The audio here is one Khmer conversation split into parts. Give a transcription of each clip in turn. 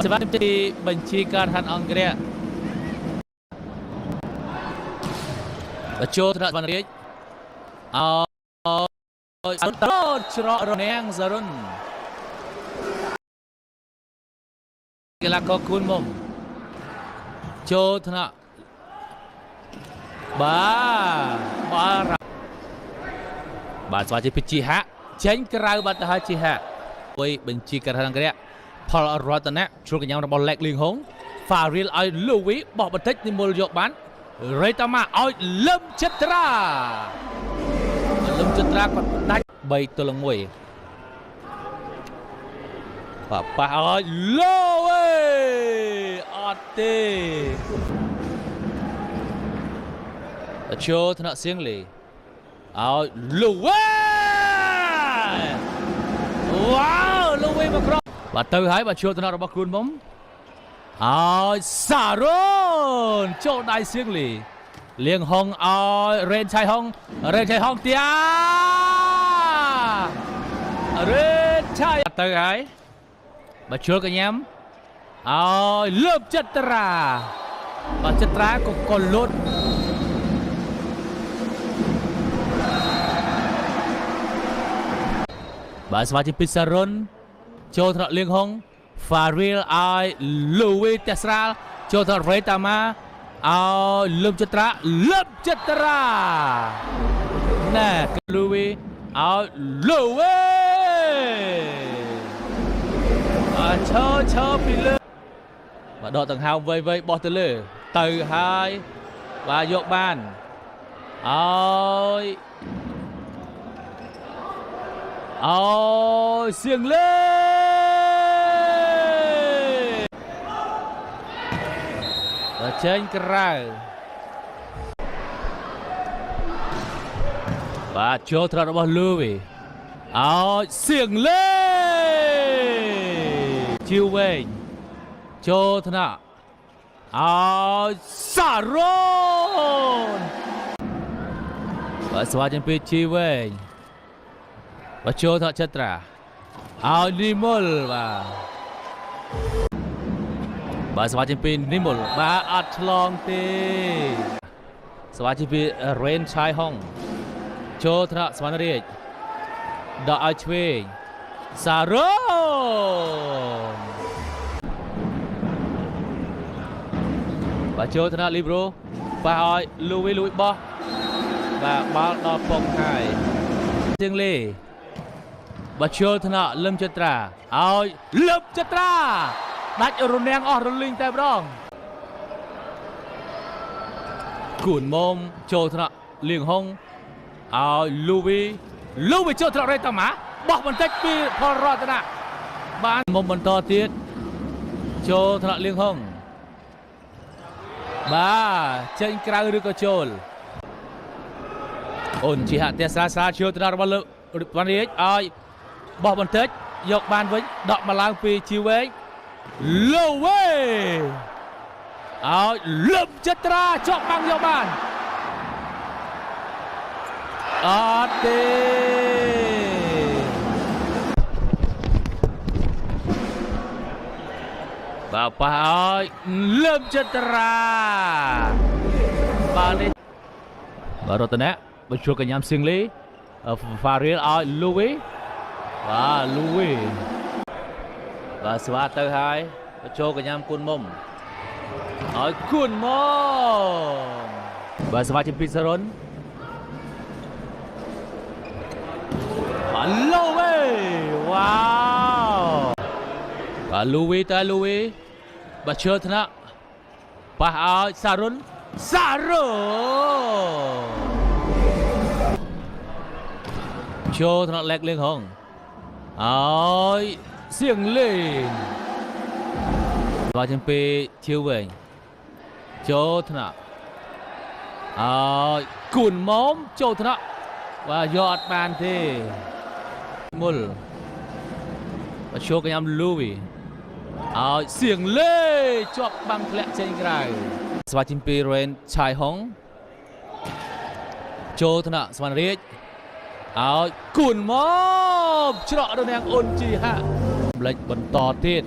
ស្វាទីបញ្ជីការហាត់អង្គរៈបញ្ចូលថ្នាក់វណ្ណរាជអោអត់ច្រករនាងសរុនកីឡាករគូនមុំចូលថ្នាក់បាទស្វាជាពិជីហាក់ចេញក្រៅបាត់ទៅហើយជីហាក់អុយបញ្ជីការហាត់អង្គរៈផលរតនៈជ្រុលកញ្ញារបស់លេកលៀងហុងហ្វារីលឲ្យលូវីបោះបន្តិចនិមលយកបានរេតាម៉ាឲ្យលឹមចិត្រាគាត់ដាច់3-1បាទប៉ះឲ្យលូវីអត់ទេចូលថ្នាក់សៀងលីឲ្យលូវីវ៉ាវលូវីមកក្រោយបាទទៅហើយបាទចូលថ្នាក់របស់ខ្លួនមុំឲ្យសារ៉ូនចូលដៃសៀងលីលៀងហុងឲ្យរ៉េនឆៃហុងទៀរ៉េនឆៃទៅហើយបាទចូលកញ្ញាំឲ្យលើបចិត្រាបាទចិត្រាក៏លុតបាទស្វាជាពិសារុនចូលថ្នាក់លៀងហុងហ្វារីលឲ្យលូវីតេស្រាលចូលថ្នាក់រ៉េតាម៉ាឲ្យលឹមចិត្រាណែលូវីឲ្យលូវីឈើពីលើបាទដកដង្ហើមវៃបោះទៅលើទៅហើយបាទយកបានឲ្យសៀងលេបាទចេញក្រៅបាទចូលត្រាត់របស់លូវីឲ្យសៀងលេជីវវែងចូលថ្នាក់ឲ្យសារ៉ូនបាទស្វាចេញពីជីវវែងបាទចូលថ្នាក់ចិត្រាឲ្យនីមុលបាទស្វាចេញពីនីមុលបាទអត់ឆ្លងទេស្វាចេញពីរ៉េនឆៃហុងចូលថ្នាក់ស្វណ្ណរាជដកឲ្យឆ្វេងសារ៉ូនបាទចូលថ្នាក់លីប្រូប៉ះឲ្យលូវីបោះបាទបាល់ដល់ពងហើយសៀងលេបាទចូលថ្នាក់លឹមចិត្រាឲ្យលឹមចិត្រាដាច់រនាំងអស់រលីងតែម្ដងគូនមុំចូលថ្នាក់លៀងហុងឲ្យលូវីចូលថ្នាក់រ៉េតាម៉ាបោះបន្តិចពីផលរតនៈបានមុំបន្តទៀតចូលថ្នាក់លៀងហុងបាទចេញក្រៅឬក៏ចូលអូនជីហាក់ទេស្រាចូលថ្នាក់របស់លើវណ្ណរាជឲ្យបោះបន្តិចយកបានវិញដកមកឡើងពីជីវែងលូវីឲ្យលឹមចិត្រាជាប់បាំងយកបានអត់ទេបាទប៉ះឲ្យលឹមចិត្រាបាទនេះបាទរតនៈបញ្ចូលកញ្ញាំសៀងលីហ្វារីលឲ្យលូវីបាទលូវីបាទស្វាទៅហើយបញ្ចូលកញ្ញាំគូនមុំឲ្យគូនមុំបាទស្វាជាពិសារុនបាទលូវីវ៉ាវបាទលូវីបាទចូលថ្នាក់ប៉ះឲ្យសារ៉ុនចូលថ្នាក់លេកលៀងហុងឲ្យសៀងលេងបាទចេញពីឈៀវវែងចូលថ្នាក់ឲ្យគូនមុំចូលថ្នាក់បាទយកអត់បានទេមុលបាទចូលកញ្ញាំលូវីឲ្យសៀងលេជាប់បាំងធ្លាក់ចេញក្រៅស្វាចេញពីរ៉េនឆៃហុងចូលថ្នាក់ស្វណ្ណរាជឲ្យគូនមកច្រករនាំងអូនជីហាក់ផ្លេចបន្តទៀត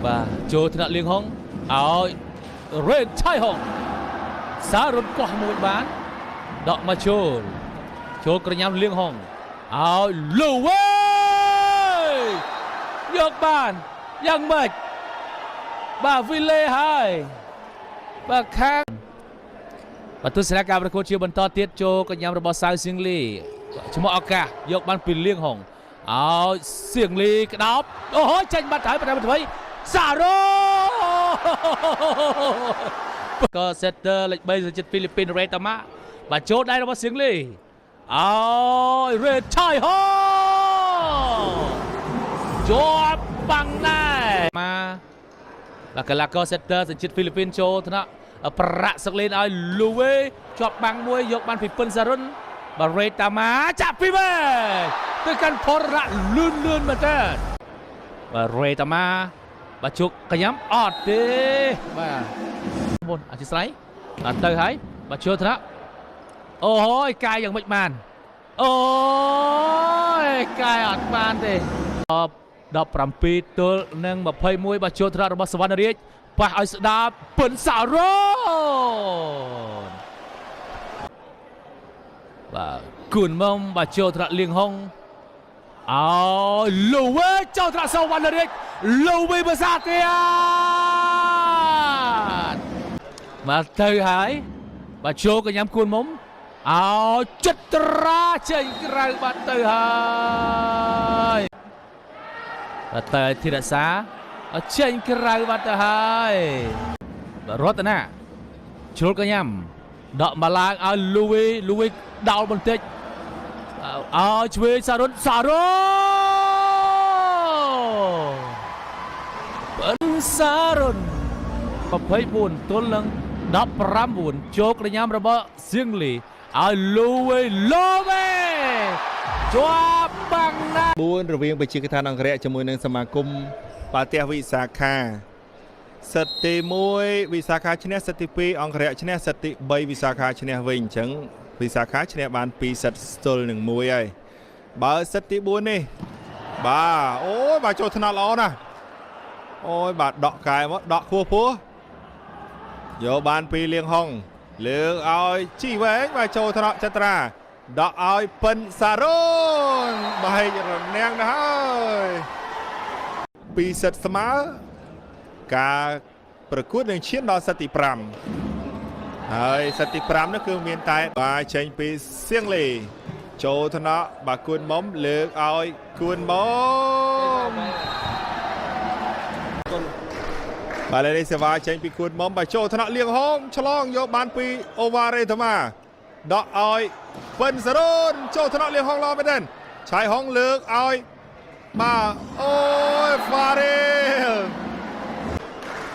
và chỗ thằng liên hong áo red chai hong xa rút qua một bán đọ mà chỗ cái nhám liên hong áo lưu ơi dọc bànยังmệt bà Ville hai bà khác và tôi sẽการประกวดเชียร์บรรทอเตียโจกับยามระบอสาวเสียงลีชมอากาศยกบ้านปินเลี้ยงหงเอาเสียงลีกระดับโอ้โหเจนบัตรถ่ายไปไหนบัตรไว้ซาโร่ก็เซตเตอร์เล็กเบย์จากฟิลิปปินส์เรตามะบาโจได้ระบอเสียงลีเอาเรดชายฮอจอบบังได้มาแล้วก็ลากก็เซตเตอร์จากฟิลิปปินส์โจทนะประสักเลนเอาลูเวชอบบังมวยยกบันผิดปืนซารุนบาเรตามาจับพี่เว้ยด้วยการพอระลื่นมาเต้บาเรตามาบาจุกขยำออดดิมาบนอาชิสไลอันเตอร์ให้บาเชียวทนะโอ้ยกายอย่างไม่มันโอ้ยกายอดมันดิดอกปรำปีตัวหนึ่งแบบเพย์มวยบาเชียวทนะระบสวรรค์เรียกไปไอ้สดาปืนสาโร่ว่ากุนมงบาเจ้าตระเลียงห้องเอาลูเวเจ้าตระสวรรค์เรียกลูเวภาษาเตียนมาเตยหายบาเจ้าก็ย้ำกุนมงเอาจัตราเชิงกระบาเตยหายบาเตยธีรศาเชิงกระบาเตยหายรถนะชุดก็ย้ำดอกมาลางเอาลูเวดาวบนเตจเอาช่วยสารุนเป็นสารุนประเภทบุญตัวหลังดับพรำบุญโจกระยำระเบิดเสียงลีเอาลูเวจวบบังนะบุญระเวียงไปชิกทานอังเกะจมูกหนึ่งสมาคมปาเตียวิสาขาสติมวยวิสาขาชนะสติปีอังเกะชนะสติใบวิสาขาชนะวิ่งจังวิสาขาชนะบานปีสัตสตลหนึ่งมวยไอ้บาสติบุญนี่บาโอ้ยบาโจธนาล้อนะโอ้ยบาดอกกายมั้งดอกพัวโยบานปีเลี้ยงห้องเลือกเอาจีเวงบาโจธนาจัตราดอกเอาเป็นสารุนบาให้ยนแนงนะฮะปีสัตสมาการประกวดหนึ่งเชียนดอสติปรามสติปรามนั่นคือเมียนไตบาเชนปีเสียงลีโจธนะบากุนมอมเลือกเอากุนมอมบาเลนิสวาเชนปีกุนมอมบาโจธนะเลี้ยงห้องฉลองโยบานปีโอวาเรธมาดอกเอาเป็นสรุนโจธนะเลี้ยงห้องรอไปเด่นชายห้องเลือกเอามาโอ้ยฟาเรล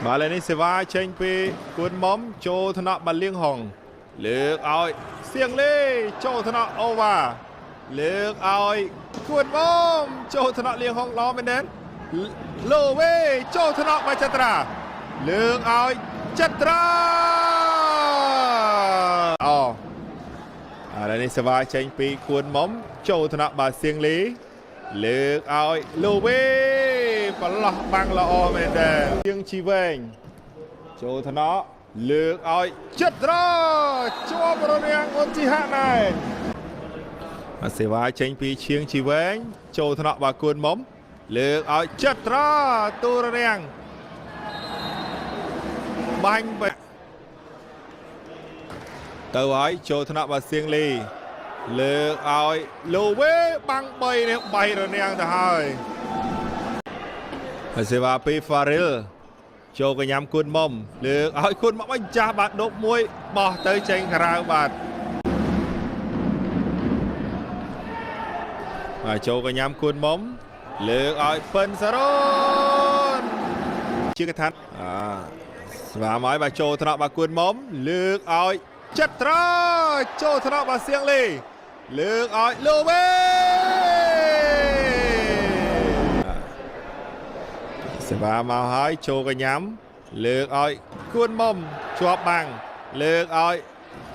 บาเลนิสวาเชงปีกุนมอมโจธนะบัลเลียงห้องเลือกเอาเสียงเล่โจธนะโอวาเลือกเอากุนมอมโจธนะเลี้ยงห้องล้อเป็นเด่นโลเวโจธนะมาจัตราเลือกเอาจัตราอ๋อบาเลนิสวาเชงปีกุนมอมโจธนะบาเสียงเล่เลือกเอาโลเวปลอกบังละอเมนเดยังชีเวงโจธนะเลือกเอาจัตราจวบระเนียงอนที่ห้าในมาเสวาเชงปีเชียงชีเวงโจธนะบากุนมอมเลือกเอาจัตราตัวระเนียงบังไปตัวไว้โจธนะบาเซียงลีเลือกเอาโลเวบังใบเนี่ยใบระเนียงแต่หายเสวาปีฟาริลโจกยำกุนมอมเลือกเอาคุณมาบัญชาบาดดกมวยบ่เตยเจงคราวบาดโจกยำกุนมอมเลือกเอาเป็นสรุนชื่อกระทันสวาไม้บาโจธนาบากุนมอมเลือกเอาจัตราโจธนาบาเซียงลีเลือกเอาโลเวสบามาหายโชกันย้ำเลือกเอากุนมอมชวบบังเลือกเอา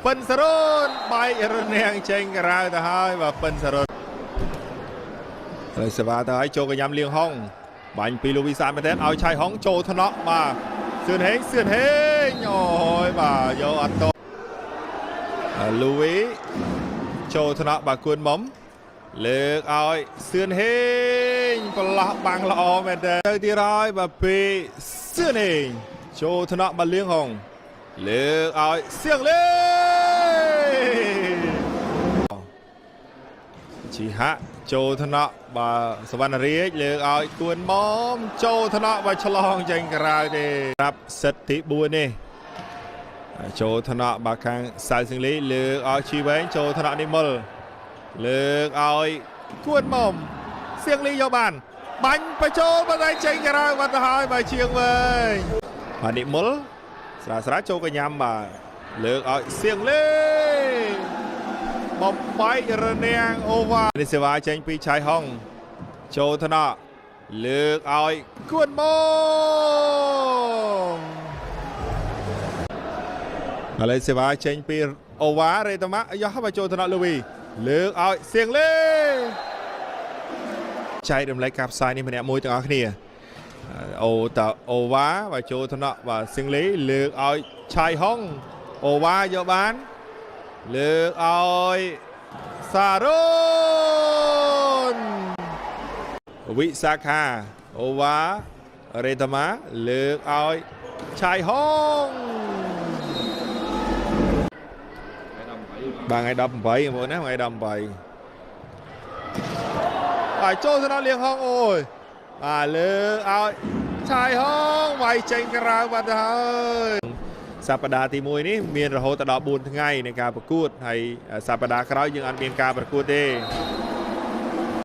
เป็นสรุนใบระเนียงเชงกระไรแต่หายว่าเป็นสรุนเลยสบาแต่หายโชกันย้ำเลี้ยงห้อง បាញ់ពីលូវីសានមែនទេឲ្យឆៃហុងចូលថ្នាក់បាទសឿនហេងអូយបាទយកអត់តលូវីចូលថ្នាក់បាទគួនមុំលើកឲ្យសឿនហេងប្រឡោះបាំងល្អមែនទេទៅទីហើយបាទពីសឿនហេងចូលថ្នាក់បាទលៀងហុងលើកឲ្យសៀងលេជីហាក់ចូលថ្នាក់បាទសវណ្ណរាជលើកឲ្យគួនមុំចូលថ្នាក់បាទឆ្លងចេញក្រៅទេរាប់សិតទី4នេះចូលថ្នាក់បាទខាងសៅសៀងលីលើកឲ្យជីវែងចូលថ្នាក់និមលលើកឲ្យគួនមុំសៀងលីយកបានបាញ់បញ្ចូលបាទចេញក្រៅបាត់ទៅហើយបាទជាងវិញបាទនិមលស្រាចូលកញ្ញាំបាទលើកឲ្យសៀងលីបំបែករនាងអូវ៉ានេះសេវាចេញពីឆៃហុងចូលថ្នាក់លើកឲ្យគួនមុំឥឡូវសេវាចេញពីអូវ៉ារេតាម៉ាយកមកចូលថ្នាក់លូវីលើកឲ្យសៀងលេចែករំលែកការផ្សាយនេះម្នាក់មួយទាំងអស់គ្នាអូវ៉ាបាទចូលថ្នាក់បាទសៀងលេលើកឲ្យឆៃហុងអូវ៉ាយកបានលើកឲ្យសារ៉ុនវិសាខាអូវ៉ារេតាម៉ាលើកឲ្យឆៃហុងបាទថ្ងៃ18បងណាថ្ងៃ18បាទចូលទៅដល់លៀងហុងអូយបាទលើកឲ្យឆៃហុងវាយចេញក្រៅបាត់ទៅហើយសប្តាហ៍ទី1នេះមានរហូតដល់4ថ្ងៃនៃការប្រកួតហើយសប្តាហ៍ក្រោយយើងអត់មានការប្រកួតទេ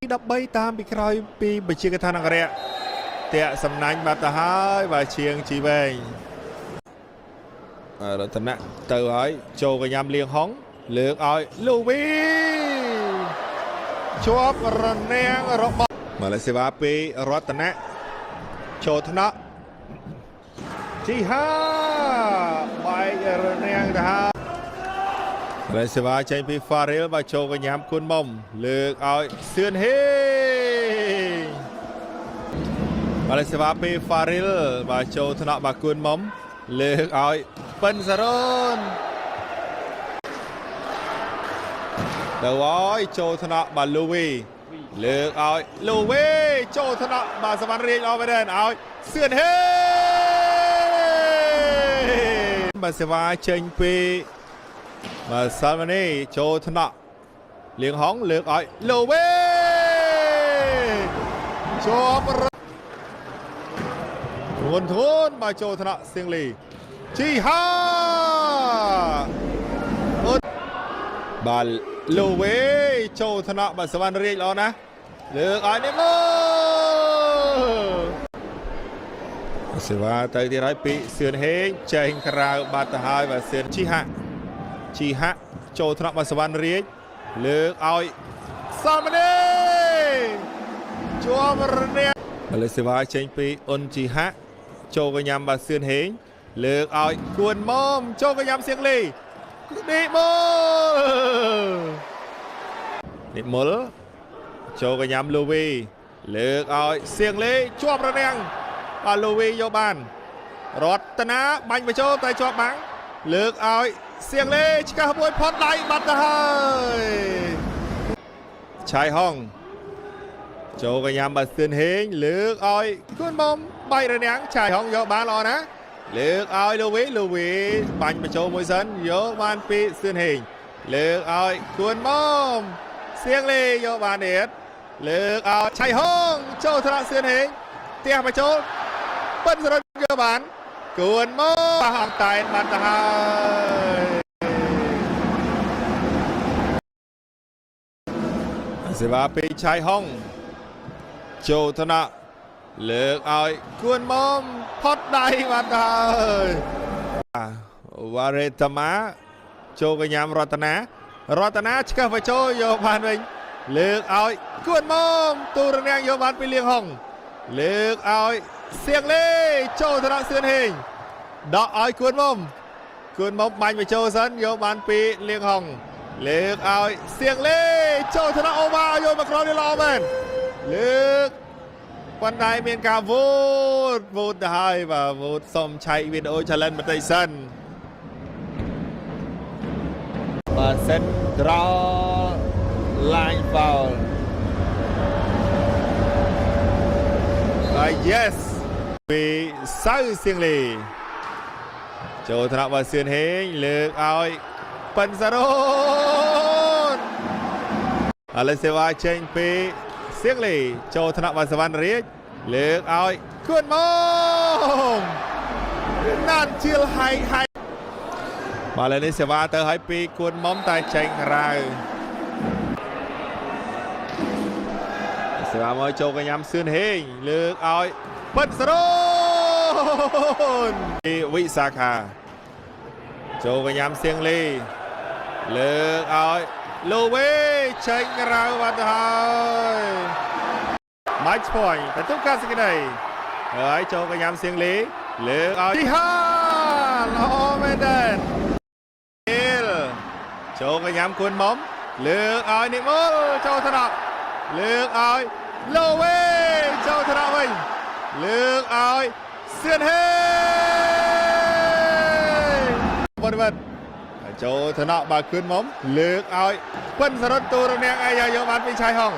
ទី13តាមពីក្រោយពីបជាកថានគរៈតាក់សំណាញ់បាត់ទៅហើយបាទជាងជីវែងរតនៈទៅហើយចូលកញ្ញាំលៀងហុងលើកឲ្យលូវីជាប់រនាងរបស់ម៉ាឡេសេវាពីរតនៈចូលថ្នាក់ជីហាបែករនាងទៅហើយម៉ាឡេសេវាចេញពីហ្វារីលបាទចូលកញ្ញាំគួនមុំលើកឲ្យសឿនហេងម៉ាឡេសេវាពីហ្វារីលបាទចូលថ្នាក់បាទគួនមុំលើកឲ្យប៉ិនសារ៉ុនទៅហើយចូលថ្នាក់បាទលូវីលើកឲ្យលូវីចូលថ្នាក់បាទសវណ្ណរាជល្អមែនទេឲ្យសឿនហេបាទសេវាចេញពីបាទសាល់ម៉ានីចូលថ្នាក់លៀងហុងលើកឲ្យលូវីជាប់ធ្ងន់បាទចូលថ្នាក់សៀងលីជីហាបាទលូវីចូលថ្នាក់បាទសវណ្ណរាជល្អណាស់លើកឲ្យនេះមកសេវាទៅទីហើយពីសឿនហេងចេញក្រៅបាត់ទៅហើយបាទសឿនជីហាក់ចូលថ្នាក់បាទសវណ្ណរាជលើកឲ្យសាល់ម៉ានីជាប់រនាងឥឡូវសេវាចេញពីអ៊ុនជីហាក់ចូលកញ្ញាំបាទសឿនហេងលើកឲ្យគួនមុំចូលកញ្ញាំសៀងលីនិមលចូលកញ្ញាំលូវីលើកឲ្យសៀងលីជាប់រនាងបាទលូវីយកបានរតនាបាញ់បញ្ចូលតែជាប់បាំងលើកឲ្យសៀងលីឆ្កាស់មួយផុតដៃបាត់ទៅហើយឆៃហុងចូលកញ្ញាំបាទសឿនហេងលើកឲ្យគួនមុំបែករនាងឆៃហុងយកបានល្អណាស់លើកឲ្យលូវីបាញ់បញ្ចូលមួយសិនយកបានពីសឿនហេងលើកឲ្យគួនមុំសៀងលីយកបានទៀតលើកឲ្យឆៃហុងចូលថ្នាក់សឿនហេងផ្ទះបញ្ចូលប៉ិនសរុបយកបានគួនមុំអង្តែនបានទៅហើយសេវាពីឆៃហុងចូលថ្នាក់លើកឲ្យគួនមុំផុតដៃបាត់ហើយវ៉ារេតាម៉ាចូលកញ្ញាំរតនាឆ្កឹះបញ្ចូលយកបានវិញលើកឲ្យគួនមុំទូរនាងយកបានពីលៀងហុងលើកឲ្យសៀងលីចូលថ្នាក់សឿនហេងដកឲ្យគួនមុំបាញ់បញ្ចូលសិនយកបានពីលៀងហុងលើកឲ្យសៀងលីចូលថ្នាក់អូវ៉ាយកមកក្រោយនេះល្អមែនលើក ប៉ុន្តែមានការវូតទៅហើយបាទវូតសុំឆែកវីដេអូ challenge បន្តិចសិនបាទ Central Line Foul ហើយ yes ពីសៅសៀងលីចូលថ្នាក់បាទសឿនហេងលើកឲ្យប៉ិនសារ៉ូនឥឡូវសេវាចេញពីសៀងលីចូលថ្នាក់បាទសវណ្ណរាជលើកឲ្យគួនមកណាត់ជាលហៃបាទឥឡូវនេះសេវាទៅឲ្យពីគួនមុំតែចេញក្រៅសេវាមកចូលកញ្ញាំសឿនហេងលើកឲ្យប៉ិនសារ៉ូនពីវិសាខាចូលកញ្ញាំសៀងលីលើកឲ្យលូវេចេញក្រៅបាត់ទៅហើយ match point ទទួលការសេចក្តីហើយចូលកញ្ញាំសៀងលីលើកឲ្យទីហាល្អមែនទេចូលកញ្ញាំគួនមុំលើកឲ្យនិមលចូលថ្នាក់លើកឲ្យលូវេចូលថ្នាក់វិញលើកឲ្យសៀនហេបរិវត្តចូលថ្នាក់បើគួនមុំលើកឲ្យប៉ិនសរុតទូរនាងអាយ៉ាយកបានពីឆៃហង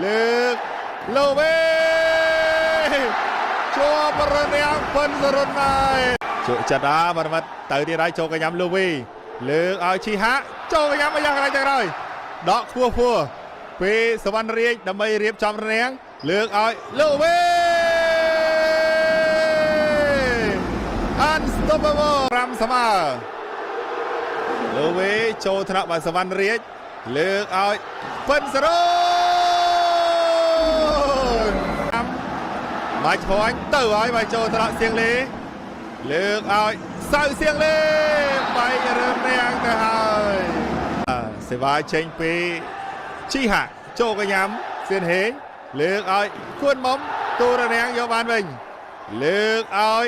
លើកលូវេជាប់រនាងប៉ិនសរុតហើយជក់ចាដាបរិវត្តទៅទៀតហើយចូលកញ្ញាំលូវេលើកឲ្យឈីហាចូលកញ្ញាំអាយ៉ាកន្លែងទៅក្រោយដកខ្ពស់ពីសវណ្ណរាជដើម្បីរៀបចំរនាងលើកឲ្យលូវេ Unstoppable 5 សមលូវេចូលថ្នាក់បាទសវណ្ណរាជលើកឲ្យប៉ិនសារ៉ូនមកឆ្ពោះទៅហើយបាទចូលថ្នាក់សៀងលីលើកឲ្យសៅសៀងលីបែករឿងរាំងទៅហើយសេវាចេញពីជីហាចូលកញ្ញាំសៀនហេងលើកឲ្យគួនមុំទូរនាងយកបានវិញលើកឲ្យ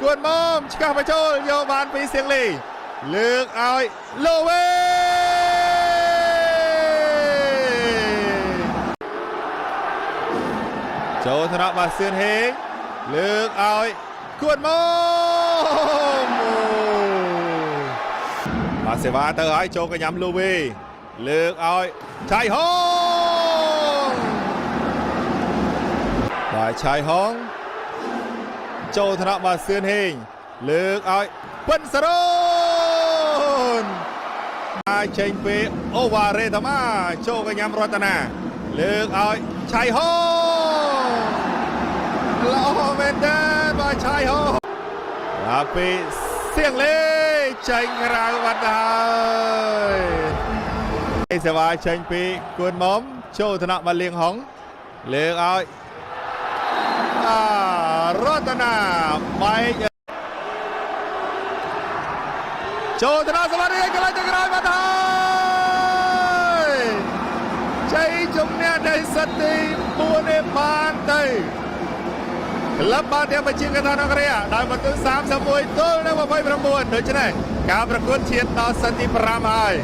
គួនមុំឆ្កាស់បញ្ចូលយកបានពីសៀងលីលើកឲ្យលូវេចូលថ្នាក់បាទសឿនហេងលើកឲ្យគួនមុំបាទសេវាទៅឲ្យចូលកញ្ញាំលូវេលើកឲ្យឆៃហងបាទឆៃហងចូលថ្នាក់បាទសឿនហេងលើកឲ្យប៉ិនសារ៉ូនអាចចេញពីអូវ៉ារេតាម៉ាចូលកញ្ញាំរតនាលើកឲ្យឆៃហងល្អមែនទេបាទឆៃហងបាទពីសៀងលេចេញក្រៅបាត់ហើយសេវាចេញពីគួនមុំចូលថ្នាក់បាទលៀងហុងលើកឲ្យរតនាបែកចូលថ្នាក់សវណ្ណរាជកន្លែងទៅក្រោយបាត់ហើយជ័យជំនះនៃសិតទី4នេះបានទៅក្លឹបបាល់ទះប្រជាកថានគរដោយបន្ទុក31-29ដូច្នេះការប្រកួតជាតិដល់សិតទី5ហើយ